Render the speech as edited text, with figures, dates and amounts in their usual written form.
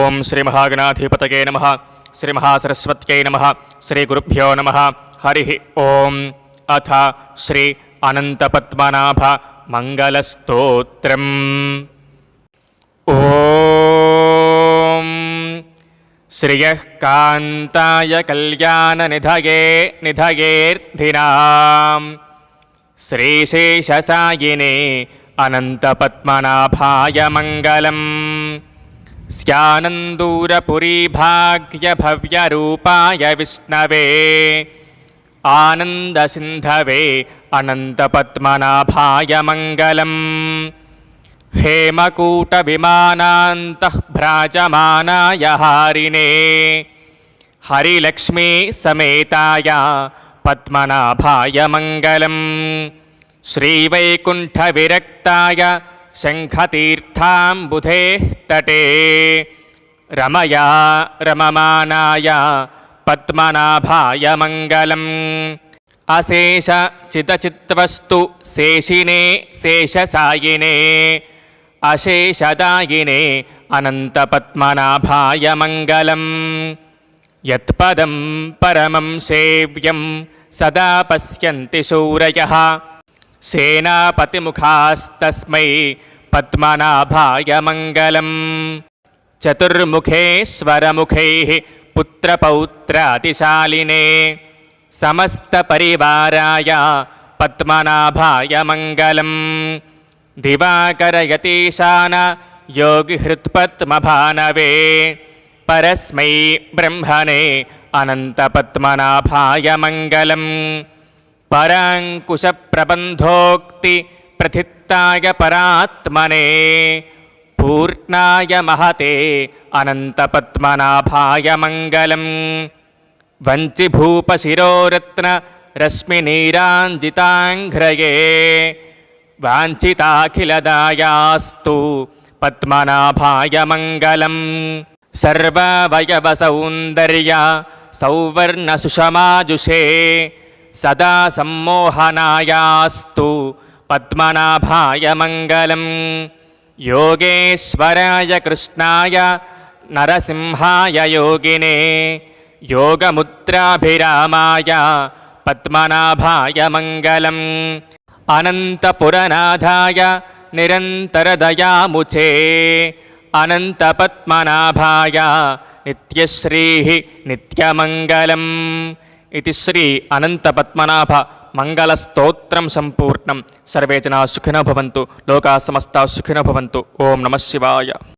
ఓం శ్రీ మహాగణాధిపతయే నమః. శ్రీ మహాసరస్వత్యై నమః. శ్రీ గురుభ్యో నమః. హరి ఓం. అథ శ్రీ అనంతపద్మనాభ మంగళస్తోత్రం. ఓం శ్రియః కాంతాయ కళ్యాణనిధయే నిధయేర్థినాం శ్రీశేషసాయినే అనంతపద్మనాభాయ మంగళం. స్యానందూరపురీభాగ్యభవ్యరూపాయ విష్ణవే ఆనందసింధవే అనంతపద్మనాభాయ మంగళం. హేమకూటవిమానాంతఃభ్రాజమానాయ హారిణే హరిలక్ష్మీ సమేతాయ పద్మనాభాయ మంగళం. శ్రీవైకుంఠవిరక్తాయ శంఖతీర్థాంబుధేః తటే రమయా రమమానాయ పద్మనాభాయ మంగళం. అశేష చితచిత్వస్తు శేషినే శేషసాయినే అశేషదాయినే అనంతపద్మనాభాయ మంగళం. యత్పదం పరమం సేవ్యం సదా పశ్యంతి శౌరయః సేనాపతిముఖాస్తస్మై పద్మనాభాయ మంగళం. చతుర్ముఖేశ్వరముఖైః పుత్రపౌత్రాతిశాలినే సమస్తపరివారాయ పద్మనాభాయ మంగళం. దివాకరయతీశాన యోగిహృత్పద్మభానవే పరస్మై బ్రహ్మణే అనంతపద్మనాభాయ మంగళం. పరాంకుశప్రబంధోక్తి ప్రథితాయ పరాత్మనే పూర్ణాయ మహతే అనంతపద్మనాభాయ మంగళం. వంచిభూపశిరోరత్న రశ్మినీరాంజితాంఘ్రయే వాంఛితాఖిలదాయాస్తు పద్మనాభాయ మంగళం. సర్వవయవసౌందర్య సౌవర్ణసుషమాజుషే సదా సమ్మోహనాయాస్తు పద్మనాభాయ మంగళం. యోగేశ్వరాయ కృష్ణాయ నరసింహాయ యోగినే యోగముద్రాభిరామాయ పద్మనాభాయ మంగళం. అనంతపురనాథాయ నిరంతరదయాముచే అనంతపద్మనాభాయ నిత్యశ్రీః నిత్యమంగళం. ఇది శ్రీ అనంతపద్మనాభ మంగళస్తోత్రం సంపూర్ణం. సర్వే జనా సుఖినో భవంతు. లోకా సమస్తా సుఖినో భవంతు. ఓం నమః శివాయ.